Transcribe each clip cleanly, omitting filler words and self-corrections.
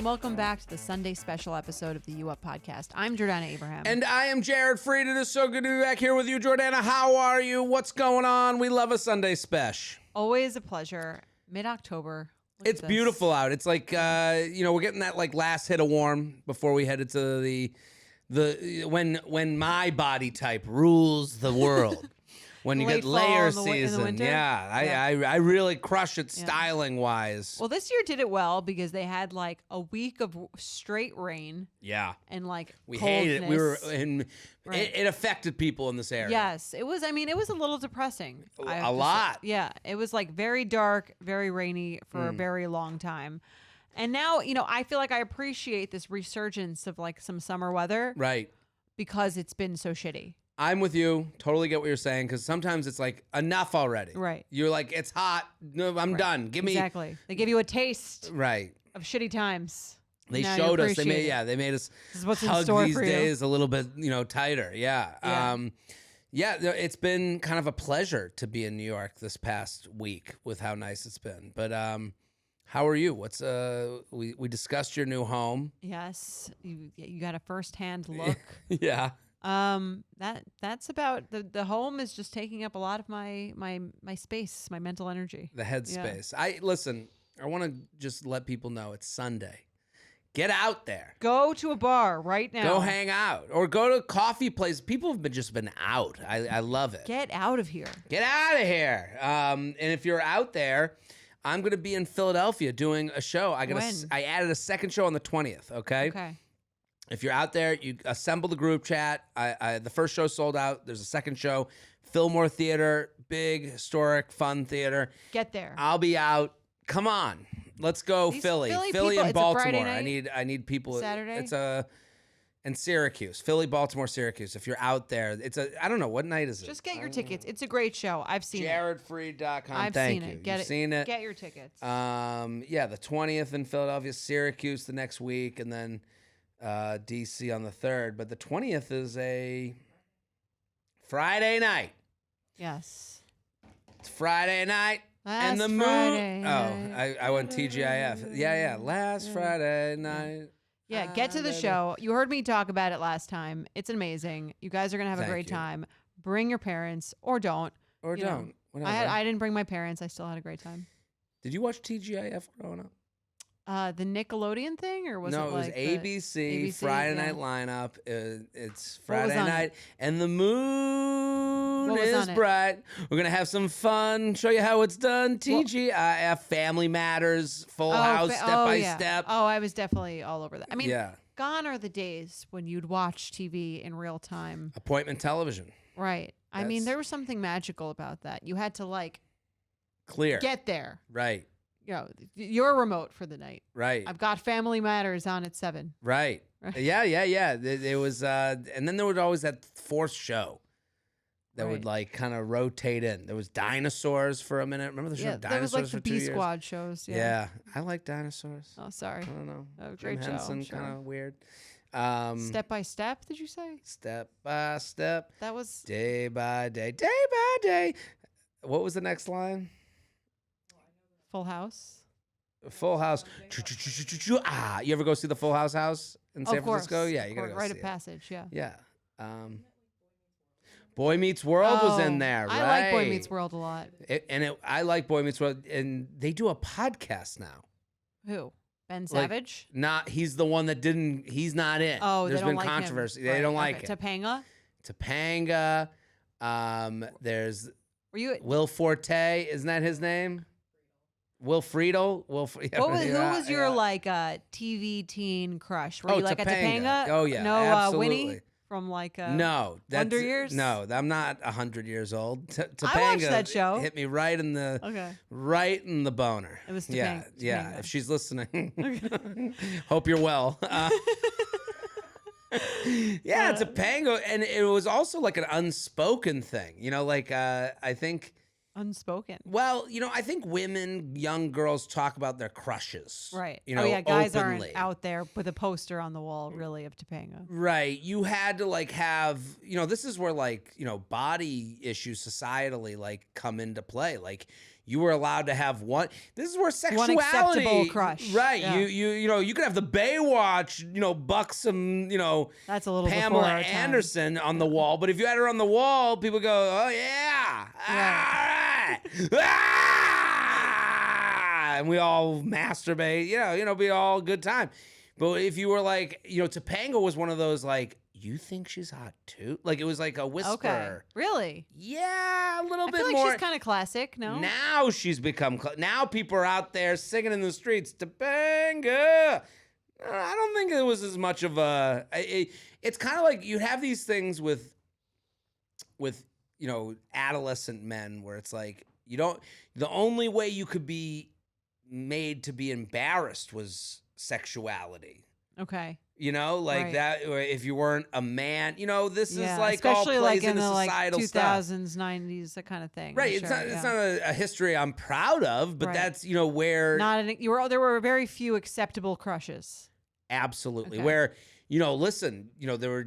and welcome back to the Sunday special episode of the U Up podcast. I'm Jordana Abraham. And I am Jared Fried. It is so good to be back here with you, Jordana. How are you? What's going on? We love a Sunday special. Always a pleasure. Mid-October. It's beautiful out. It's like, we're getting that like last hit of warm before we head into the when my body type rules the world. When you get layer season, I really crush it styling wise. Well, this year did it well because they had like a week of straight rain. Yeah, and like we coldness. hated it. It affected people in this area. Yes, it was. I mean, it was a little depressing. A lot. Yeah, it was like very dark, very rainy for a very long time. And now, I feel like I appreciate this resurgence of like some summer weather, right? Because it's been so shitty. I'm with you. Totally get what you're saying because sometimes it's like enough already. Right. You're like, it's hot. No, I'm done. Give me exactly. They give you a taste. Right. Of shitty times. They showed us. They made us hug these days a little bit, tighter. Yeah. It's been kind of a pleasure to be in New York this past week with how nice it's been. But how are you? What's we discussed your new home. Yes. You got a firsthand look. Yeah. That's about the home is just taking up a lot of my space, my mental energy. The headspace. Yeah. I want to just let people know it's Sunday. Get out there. Go to a bar right now. Go hang out or go to a coffee place. People have just been out. I love it. Get out of here. Get out of here. And if you're out there, I'm going to be in Philadelphia doing a show. I added a second show on the 20th. Okay. If you're out there, you assemble the group chat. The first show sold out. There's a second show. Fillmore Theater, big, historic, fun theater. Get there. I'll be out. Come on. Let's go Philly and Baltimore. I need people. Saturday? And Syracuse. Philly, Baltimore, Syracuse. If you're out there, I don't know. What night is it? Just get your tickets. It's a great show. I've seen JaredFried.com. I've Thank seen you. it. Get You've seen it. Get your tickets. The 20th in Philadelphia, Syracuse the next week, and then DC on the 3rd, but the 20th is a Friday night. Yes. It's Friday night. Last and the moon. Friday I went TGIF. Yeah. Last Friday night. Yeah, get to the show. You heard me talk about it last time. It's amazing. You guys are going to have a great time. Bring your parents or don't. Or don't. I didn't bring my parents. I still had a great time. Did you watch TGIF growing up? The Nickelodeon thing, or was it like was ABC Friday night lineup. It's Friday night, and the moon is bright. We're gonna have some fun. Show you how it's done. TGIF, Family Matters, Full House, Step by Step. Oh, I was definitely all over that. I mean, gone are the days when you'd watch TV in real time. Appointment television. Right. I mean, there was something magical about that. You had to clear get there. Right. Your remote for the night. Right. I've got Family Matters on at 7. Right. Yeah. It was, and then there was always that fourth show that would kind of rotate in. There was Dinosaurs for a minute. Remember the show Dinosaurs there was like for the 2 years? B-Squad shows. Yeah. I like Dinosaurs. Oh, sorry. I don't know. Oh, great Jim show. Henson, kind of weird. Step by Step, did you say? Step by Step. That was Day by Day. Day by Day. What was the next line? Full House. Full House. You ever go see the Full House in San Francisco? Yeah, you gotta go Rite see of Passage. Yeah. Yeah. Boy Meets World was in there. Right. I like Boy Meets World a lot. I like Boy Meets World, and they do a podcast now. Who? Ben Savage? He's the one that didn't. He's not in. Oh, there's they don't been like controversy. Him. They don't like it. Topanga. There's. Were you? Will Forte? Isn't that his name? Will Friedle? Who was your TV teen crush? Were you like Topanga. a Topanga? Oh yeah, no, absolutely. Winnie from no, that's 100 Years. No, I'm not 100 years old. Topanga I watched that show. Hit me right in the boner. It was Topanga. Yeah. If she's listening, hope you're well. Topanga, and it was also like an unspoken thing. I think. Unspoken. Well, I think young girls talk about their crushes. Right. Guys openly. aren't out there with a poster on the wall, really, of Topanga. Right. You had to have, this is where body issues societally come into play. you were allowed to have one. This is where sexuality, one acceptable crush, right? Yeah. You could have the Baywatch, buxom, that's a little Pamela before our Anderson on the wall. But if you had her on the wall, people go, oh yeah, Right. all right. And we all masturbate, be all good time. But if you were like, Topanga was one of those like, you think she's hot too? Like it was like a whisper. Okay. Really? Yeah, a little I bit feel like more. she's kind of classic, no? Now she's become. Now people are out there singing in the streets, Topanga. I don't think it was as much of a. It's kind of like you have these things with adolescent men where it's like you don't. The only way you could be made to be embarrassed was sexuality. Okay. Like that, or if you weren't a man, this is like especially all plays like in into the societal 2000s, stuff. 90s, that kind of thing. Right. It's not a history I'm proud of, but that's, where. There were very few acceptable crushes. Absolutely. Okay. Where, listen, there were,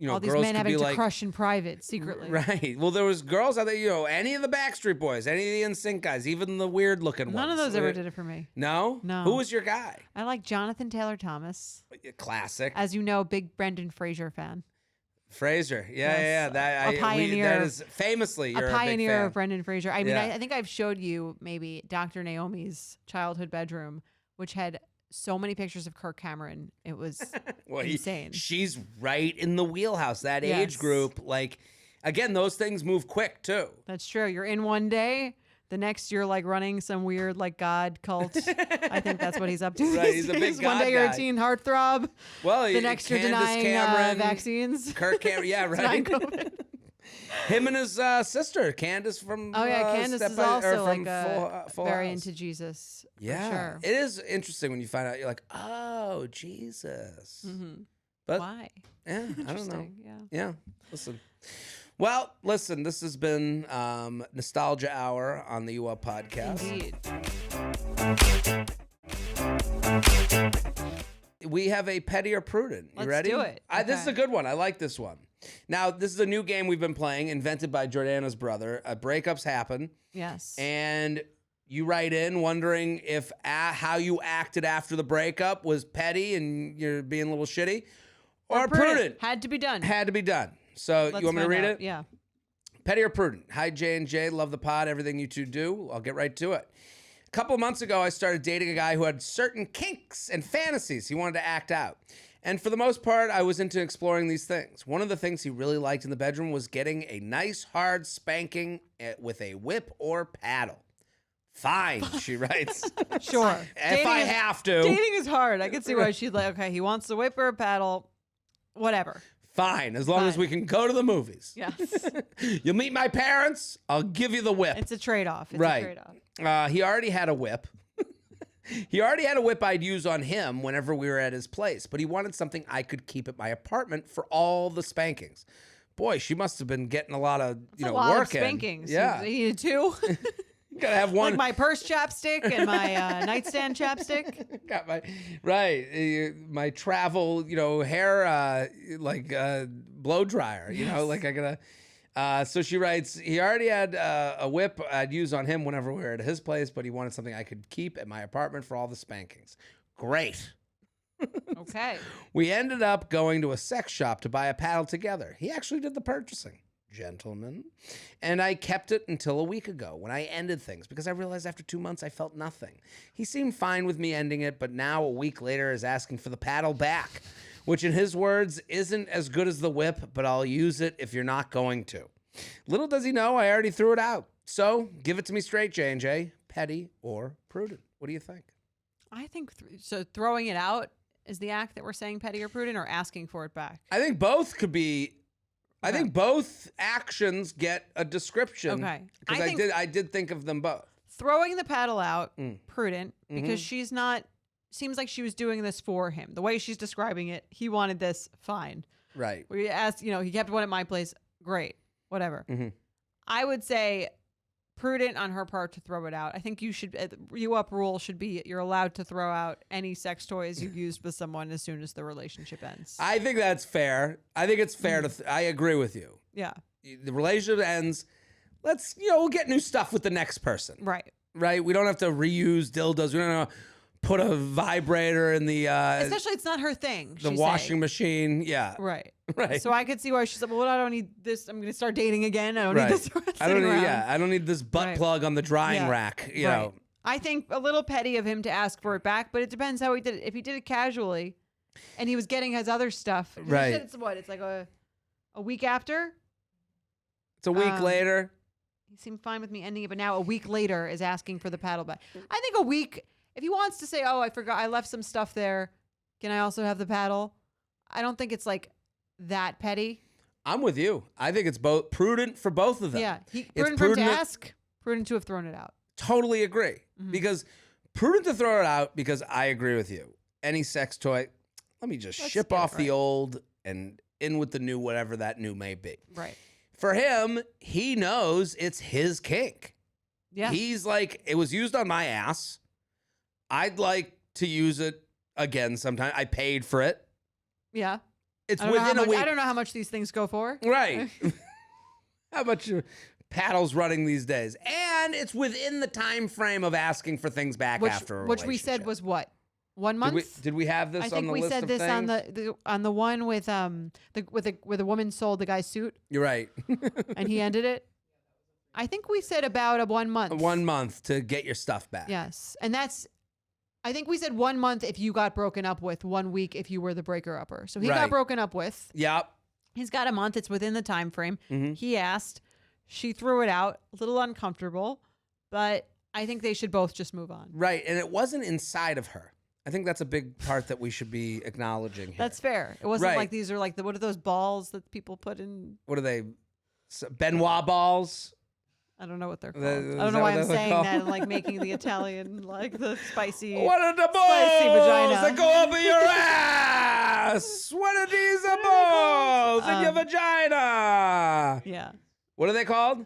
all these girls men could having be to like, crush in private, secretly. Right. Well, there was girls out there, any of the Backstreet Boys, any of the NSYNC guys, even the weird looking ones. None of those ever did it for me. No? No. Who was your guy? I like Jonathan Taylor Thomas. Classic. As you know, big Brendan Fraser fan. Fraser. Yes. A pioneer. That is famously, you're a pioneer big fan. of Brendan Fraser. I mean, I think I've showed you maybe Dr. Naomi's childhood bedroom, which had so many pictures of Kirk Cameron. It was insane. She's right in the wheelhouse, that age group. Like, again, those things move quick, too. That's true. You're in one day. The next you're like running some weird like God cult. I think that's what he's up to. Right, he's a big God One day you're guy. a teen heartthrob. Well, the next you're denying vaccines. Kirk Cameron, yeah, right. Him and his sister, Candace from Candace is also like Full very House. into Jesus. Yeah, for sure. It is interesting when you find out. You're like, oh, Jesus. Mm-hmm. But why? Yeah, I don't know. Yeah. Listen. Well, listen. This has been Nostalgia Hour on the UL Podcast. Indeed. We have a Petty or Prudent. You ready? Let's do it. Okay. This is a good one. I like this one. Now, this is a new game we've been playing, invented by Jordana's brother. Breakups happen. Yes. And you write in wondering if how you acted after the breakup was petty and you're being a little shitty, or prudent. Had to be done. Had to be done. So you want me to read it? Yeah. Petty or Prudent? Hi, J&J. Love the pod. Everything you two do. I'll get right to it. A couple of months ago, I started dating a guy who had certain kinks and fantasies he wanted to act out. And for the most part, I was into exploring these things. One of the things he really liked in the bedroom was getting a nice hard spanking with a whip or paddle. Fine, she writes. Sure. If I have to. Dating is hard. I can see why she's like, okay, he wants the whip or a paddle. Whatever. Fine, as long as we can go to the movies. Yes. You'll meet my parents, I'll give you the whip. It's a trade-off. Right. A trade-off. He already had a whip. He already had a whip I'd use on him whenever we were at his place, but he wanted something I could keep at my apartment for all the spankings. Boy, she must have been getting a lot of, work in. Spankings. Yeah. You needed two. Gotta have one. Like my purse chapstick and my nightstand chapstick. Got my travel, hair, blow dryer, like I gotta. So she writes, he already had a whip I'd use on him whenever we were at his place, but he wanted something I could keep at my apartment for all the spankings. Great. Okay. We ended up going to a sex shop to buy a paddle together. He actually did the purchasing. Gentleman. And I kept it until a week ago when I ended things because I realized after 2 months I felt nothing. He seemed fine with me ending it, but now a week later is asking for the paddle back, which in his words isn't as good as the whip, but I'll use it if you're not going to. Little does he know I already threw it out. So give it to me straight, J&J. Petty or prudent? What do you think? I think so. Throwing it out is the act that we're saying petty or prudent, or asking for it back. I think both could be. I Okay. think both actions get a description. Okay. Because I did think of them both. Throwing the paddle out, prudent, because she's not. Seems like she was doing this for him. The way she's describing it, he wanted this. Fine. Right. We asked. He kept one at my place. Great. Whatever. I would say prudent on her part to throw it out. I think you should. UP rule should be you're allowed to throw out any sex toys you've used with someone as soon as the relationship ends. I think that's fair. I think it's fair to. I agree with you. Yeah. The relationship ends. Let's we'll get new stuff with the next person. Right. right? We don't have to reuse dildos. We don't have to put a vibrator in the especially it's not her thing. The washing machine. Yeah. Right. Right. So I could see why she's like, well, I don't need this. I'm going to start dating again. I don't need this. I don't need this butt plug on the drying rack. You know. I think a little petty of him to ask for it back, but it depends how he did it. If he did it casually and he was getting his other stuff. Right. It's what? It's like a week after? It's a week later. He seemed fine with me ending it, but now a week later is asking for the paddle back. I think a week, if he wants to say, oh, I forgot, I left some stuff there. Can I also have the paddle? I don't think it's like that petty. I'm with you. I think it's both prudent for both of them. Yeah. Prudent for him to ask, prudent to have thrown it out. Totally agree. Because prudent to throw it out because I agree with you. Any sex toy, let me just ship off the old and in with the new, whatever that new may be. Right. For him, he knows it's his kink. Yeah. He's like, it was used on my ass. I'd like to use it again sometime. I paid for it. Yeah. It's within a week. I don't know how much these things go for. Right. How much paddles running these days? And it's within the time frame of asking for things back after a relationship. Which we said was what? 1 month? Did we have this on the list of things? I think we said this on the one with where the woman sold the guy's suit. You're right. And he ended it. I think we said about a 1 month. 1 month to get your stuff back. Yes. And I think we said 1 month if you got broken up with, 1 week if you were the breaker-upper. So he got broken up with. Yep. He's got a month. It's within the time frame. Mm-hmm. He asked. She threw it out. A little uncomfortable. But I think they should both just move on. Right. And it wasn't inside of her. I think that's a big part that we should be acknowledging here. That's fair. It wasn't like these are like what are those balls that people put in? What are they? Benoit balls? I don't know what they're called. I don't know why I'm saying that and like making the Italian, like the spicy. What are the balls that go over your ass? What are these balls in your vagina? Yeah. What are they called?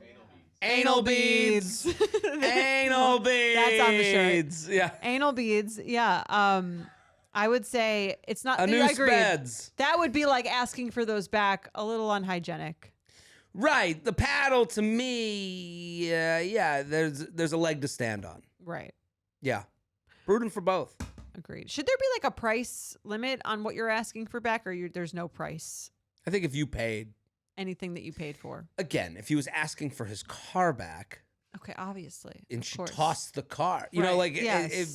Anal beads. Anal beads. That's on the shirt. Yeah. Anal beads. Yeah. I would say it's not. A noose beds. That would be like asking for those back. A little unhygienic. Right. The paddle to me, yeah, there's a leg to stand on. Right. Yeah. Prudent for both. Agreed. Should there be like a price limit on what you're asking for back, or there's no price? I think if you paid anything that you paid for. Again, if he was asking for his car back. Okay, obviously. And she tossed the car. You know, like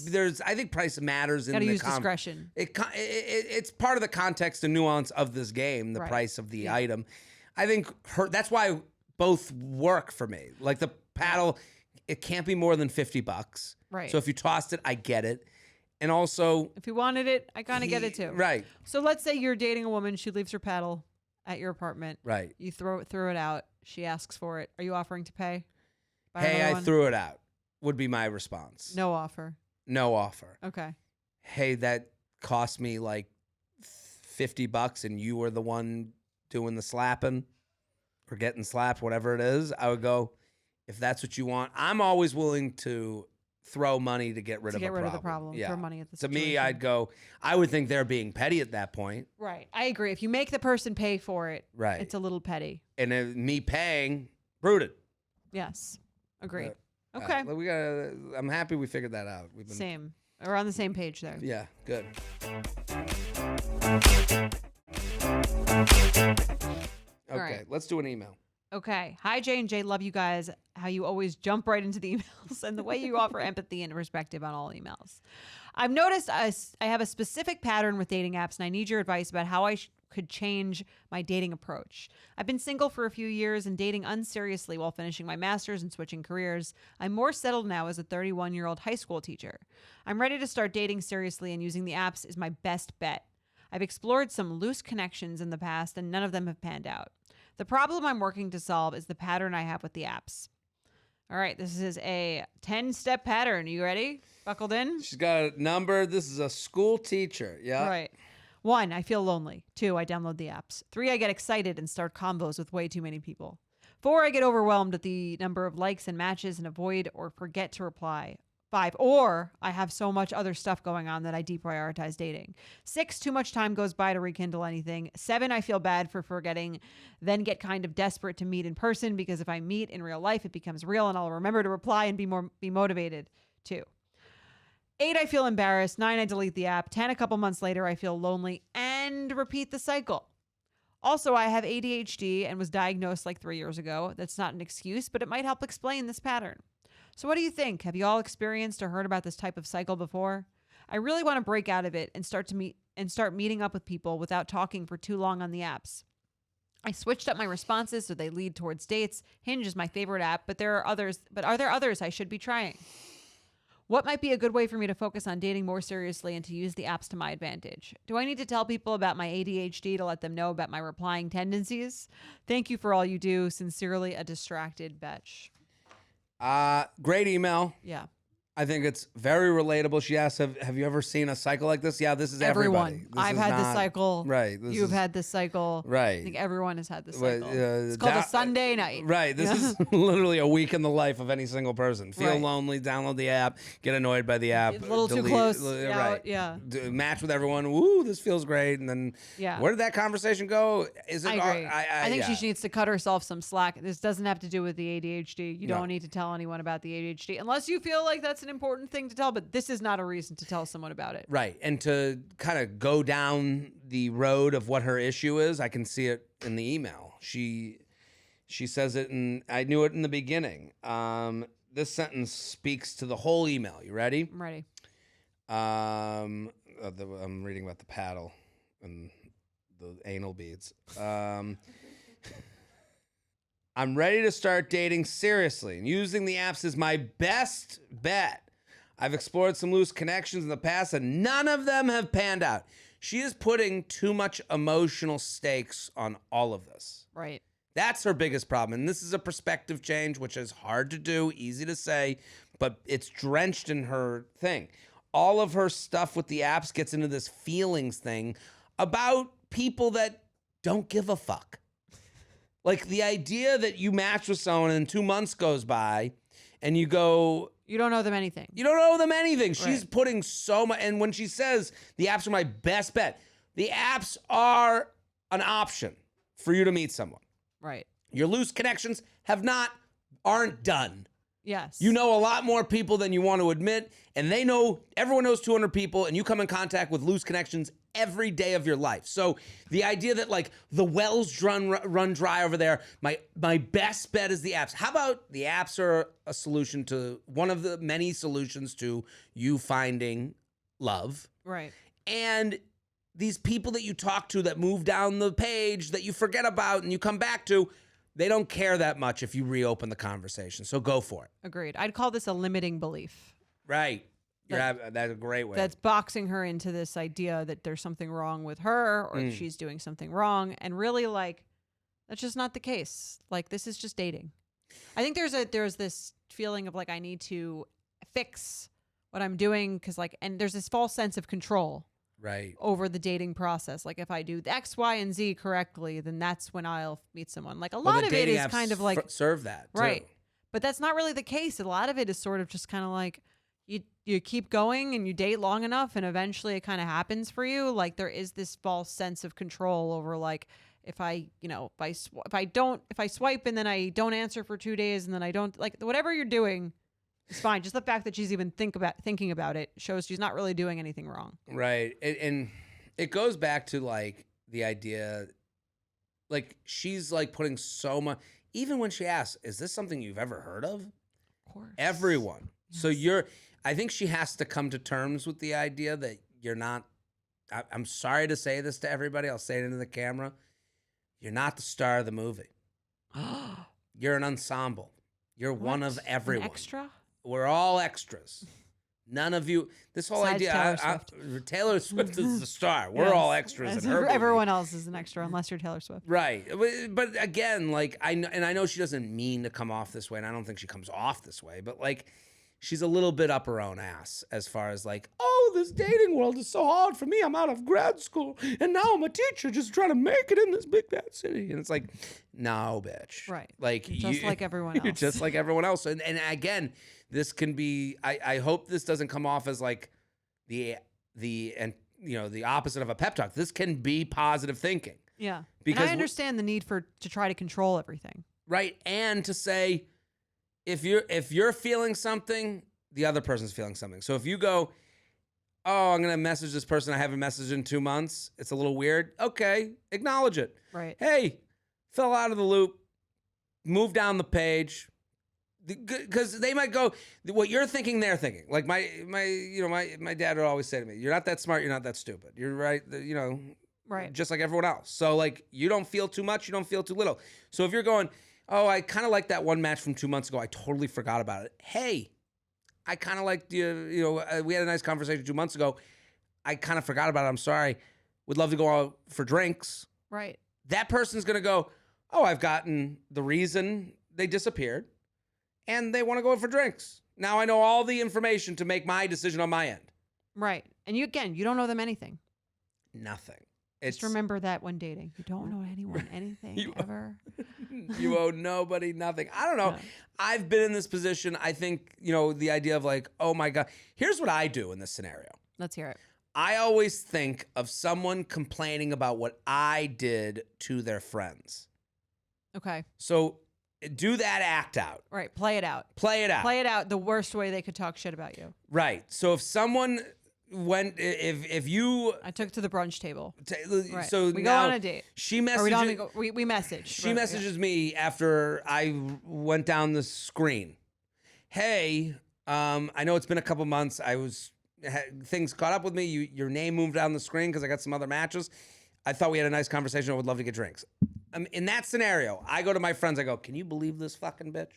there's, I think price matters in the use discretion. It's part of the context and nuance of this game, the price of the item. I think that's why both work for me. Like the paddle, it can't be more than $50. Right. So if you tossed it, I get it. And also, if you wanted it, I kind of get it too. Right. So let's say you're dating a woman, she leaves her paddle at your apartment. Right. You throw it out. She asks for it. Are you offering to pay? Hey, I threw it out. Would be my response. No offer. No offer. Okay. Hey, that cost me like $50 and you were the one doing the slapping or getting slapped, whatever it is. I would go, if that's what you want. I'm always willing to throw money to get rid of the problem. Yeah. Throw money at the situation. To me, I'd go, I would think they're being petty at that point. Right. I agree. If you make the person pay for it, right, it's a little petty. And me paying, prudent. Yes. Agreed. Okay. I'm happy we figured that out. Same. We're on the same page there. Yeah. Good. Okay. Right. Let's do an email. Okay. Hi, J and J. Love you guys. How you always jump right into the emails and the way you offer empathy and perspective on all emails. I've noticed I have a specific pattern with dating apps, and I need your advice about how I could change my dating approach. I've been single for a few years and dating unseriously while finishing my master's and switching careers. I'm more settled now as a 31-year-old high school teacher. I'm ready to start dating seriously, and using the apps is my best bet. I've explored some loose connections in the past, and none of them have panned out. The problem I'm working to solve is the pattern I have with the apps. All right, this is a 10-step pattern. You ready? Buckled in? She's got a number. This is a school teacher. Yeah. Right. 1, I feel lonely. 2, I download the apps. 3, I get excited and start combos with way too many people. 4, I get overwhelmed at the number of likes and matches and avoid or forget to reply. 5, or I have so much other stuff going on that I deprioritize dating. 6, too much time goes by to rekindle anything. 7, I feel bad for forgetting, then get kind of desperate to meet in person because if I meet in real life, it becomes real and I'll remember to reply and be motivated too. 8, I feel embarrassed. 9, I delete the app. 10, a couple months later, I feel lonely and repeat the cycle. Also, I have ADHD and was diagnosed like 3 years ago. That's not an excuse, but it might help explain this pattern. So what do you think? Have you all experienced or heard about this type of cycle before? I really want to break out of it and start meeting up with people without talking for too long on the apps. I switched up my responses so they lead towards dates. Hinge is my favorite app, but are there others I should be trying? What might be a good way for me to focus on dating more seriously and to use the apps to my advantage? Do I need to tell people about my ADHD to let them know about my replying tendencies? Thank you for all you do. Sincerely, a distracted bitch. Great email. Yeah. I think it's very relatable. She asked, have you ever seen a cycle like this? Yeah, this is everybody. This I've had this cycle. Right. You've had this cycle. Right. I think everyone has had this cycle. It's called a Sunday night. Right. This is literally a week in the life of any single person. Feel lonely, download the app, get annoyed by the app. A little too close. Right. Yeah. Match with everyone. Woo, this feels great. And then where did that conversation go? I agree. I think she needs to cut herself some slack. This doesn't have to do with the ADHD. You don't need to tell anyone about the ADHD unless you feel like that's an important thing to tell, but this is not a reason to tell someone about it. Right. And to kind of go down the road of what her issue is, I can see it in the email. She says it, and I knew it in the beginning. This sentence speaks to the whole email. You ready? I'm ready. I'm reading about the paddle and the anal beads. I'm ready to start dating seriously, and using the apps is my best bet. I've explored some loose connections in the past, and none of them have panned out. She is putting too much emotional stakes on all of this. Right. That's her biggest problem. And this is a perspective change, which is hard to do, easy to say, but it's drenched in her thing. All of her stuff with the apps gets into this feelings thing about people that don't give a fuck. Like the idea that you match with someone and 2 months goes by and you go... You don't owe them anything. You don't owe them anything. Right. She's putting so much... And when she says the apps are my best bet, the apps are an option for you to meet someone. Right. Your loose connections aren't done. Yes. You know a lot more people than you want to admit, and everyone knows 200 people, and you come in contact with loose connections every day of your life. So the idea that like the wells run dry over there, my best bet is the apps. How about the apps are a solution to one of the many solutions to you finding love. Right. And these people that you talk to that move down the page that you forget about and you come back to, they don't care that much if you reopen the conversation. So go for it. Agreed. I'd call this a limiting belief. Right. That's a great way. That's boxing her into this idea that there's something wrong with her or she's doing something wrong. And really, like, that's just not the case. Like, this is just dating. I think there's this feeling of like, I need to fix what I'm doing because and there's this false sense of control. Right. Over the dating process. Like if I do the X, Y, and Z correctly, then that's when I'll meet someone. Like a lot of it is kind of like serve that. Right. Too. But that's not really the case. A lot of it is sort of just kind of like you keep going and you date long enough and eventually it kind of happens for you. Like there is this false sense of control over like if I swipe and then I don't answer for 2 days and then I don't like whatever you're doing. It's fine. Just the fact that she's even thinking about it shows she's not really doing anything wrong. Right. And it goes back to like the idea, like she's like putting so much, even when she asks, is this something you've ever heard of? Of course. Everyone. Yes. So I think she has to come to terms with the idea that you're not, I'm sorry to say this to everybody. I'll say it into the camera. You're not the star of the movie. You're an ensemble. You're one of everyone. An extra? We're all extras. None of you. This whole Besides idea. Taylor Swift is the star. We're all extras in her movie. Everyone else is an extra unless you're Taylor Swift. Right. But again, like I know she doesn't mean to come off this way, and I don't think she comes off this way. But like, she's a little bit up her own ass as far as like, oh, this dating world is so hard for me. I'm out of grad school and now I'm a teacher just trying to make it in this big bad city. And it's like, no, bitch. Right. Like you're just like everyone else. You're just like everyone else. And again, this can be, I hope this doesn't come off as like the opposite of a pep talk. This can be positive thinking. Yeah. Because and I understand the need to try to control everything. Right. And to say, if you're feeling something, the other person's feeling something. So if you go, oh, I'm going to message this person I haven't messaged in 2 months. It's a little weird. Okay. Acknowledge it. Right. Hey, fell out of the loop. Move down the page. Because they might go, what you're thinking, they're thinking. Like my dad would always say to me, you're not that smart, you're not that stupid. You're right, right. Just like everyone else. So like you don't feel too much, you don't feel too little. So if you're going, oh, I kind of like that one match from 2 months ago, I totally forgot about it. Hey, I kind of liked you, we had a nice conversation 2 months ago. I kind of forgot about it. I'm sorry. Would love to go out for drinks. Right. That person's going to go, oh, I've gotten the reason they disappeared. And they want to go out for drinks. Now I know all the information to make my decision on my end. Right. And you don't owe them anything. Nothing. Just remember that when dating. You don't owe anyone anything ever. You owe nobody nothing. I don't know. No. I've been in this position. I think, the idea of like, oh my God. Here's what I do in this scenario. Let's hear it. I always think of someone complaining about what I did to their friends. Okay. So do that act out. Right. Play it out. Play it out. Play it out the worst way they could talk shit about you. Right. So if someone went, if you... I took to the brunch table. Right. So we now go on a date. She messages... We message. She messages me after I went down the screen. Hey, I know it's been a couple months. Things caught up with me. Your name moved down the screen because I got some other matches. I thought we had a nice conversation. I would love to get drinks. In that scenario, I go to my friends. I go, can you believe this fucking bitch?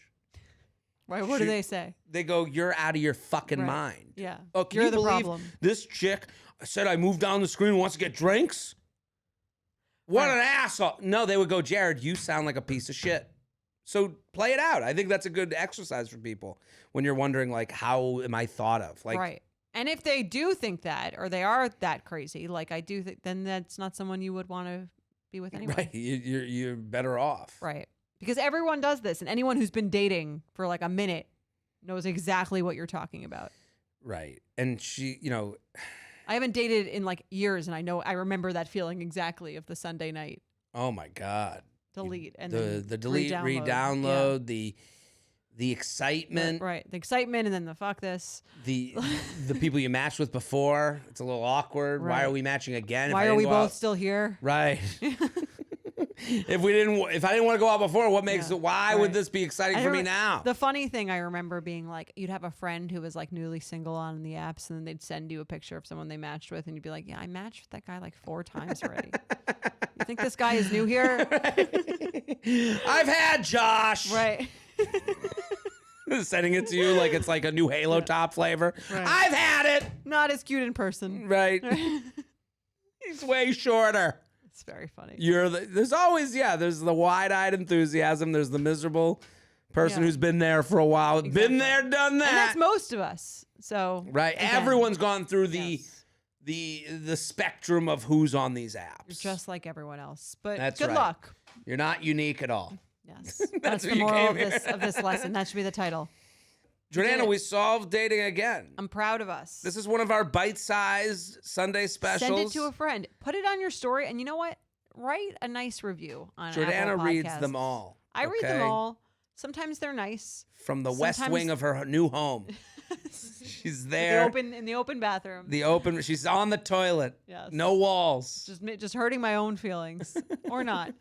Right. What do they say? They go, you're out of your fucking mind. Yeah. Oh, can you believe this chick said I moved down the screen and wants to get drinks? What an asshole. No, they would go, Jared, you sound like a piece of shit. So play it out. I think that's a good exercise for people when you're wondering, like, how am I thought of? Like, right. And if they do think that, or they are that crazy, like I do think, then that's not someone you would want to be with anyway. Right. You're better off. Right. Because everyone does this, and anyone who's been dating for like a minute knows exactly what you're talking about. Right. And she, I haven't dated in like years, and I remember that feeling exactly of the Sunday night. Oh my God. Delete and the delete, re-download, yeah. The excitement. Right. The excitement, and then the fuck this. The people you matched with before. It's a little awkward. Right. Why are we matching again? Why are we both still here? Right. If I didn't want to go out before, what makes it? Why would this be exciting for me now? The funny thing I remember being like, you'd have a friend who was like newly single on the apps, and then they'd send you a picture of someone they matched with, and you'd be like, yeah, I matched with that guy like 4 times already. You think this guy is new here? Right. I've had Josh. Right. Sending it to you like it's like a new Halo Top flavor. Right. I've had it. Not as cute in person. Right. He's way shorter. It's very funny. There's always, there's the wide-eyed enthusiasm. There's the miserable person who's been there for a while. Exactly. Been there, done that. And that's most of us. So right. Again, everyone's gone through the spectrum of who's on these apps. You're just like everyone else. But that's good luck. You're not unique at all. Yes. That's the moral of this lesson. That should be the title. Jordana, we solved dating again. I'm proud of us. This is one of our bite-sized Sunday specials. Send it to a friend. Put it on your story. And you know what? Write a nice review on Apple Jordana reads them all. I read them all. Sometimes they're nice. From the west wing of her new home. She's there. In the open bathroom. She's on the toilet. Yes. No walls. Just hurting my own feelings. Or not.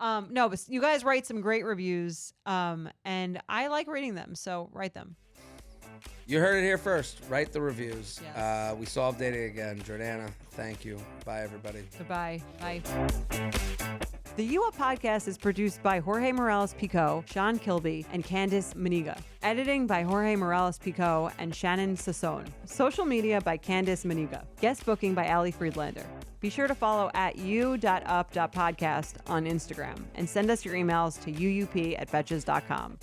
No, but you guys write some great reviews. And I like reading them. So write them. You heard it here first. Write the reviews. Yes. We solved dating again. Jordana, thank you. Bye, everybody. Goodbye. Bye. The You Up podcast is produced by Jorge Morales-Pico, Sean Kilby, and Candice Maniga. Editing by Jorge Morales-Pico and Shannon Sassone. Social media by Candice Maniga. Guest booking by Ali Friedlander. Be sure to follow @u.up.podcast on Instagram and send us your emails to uup@betches.com.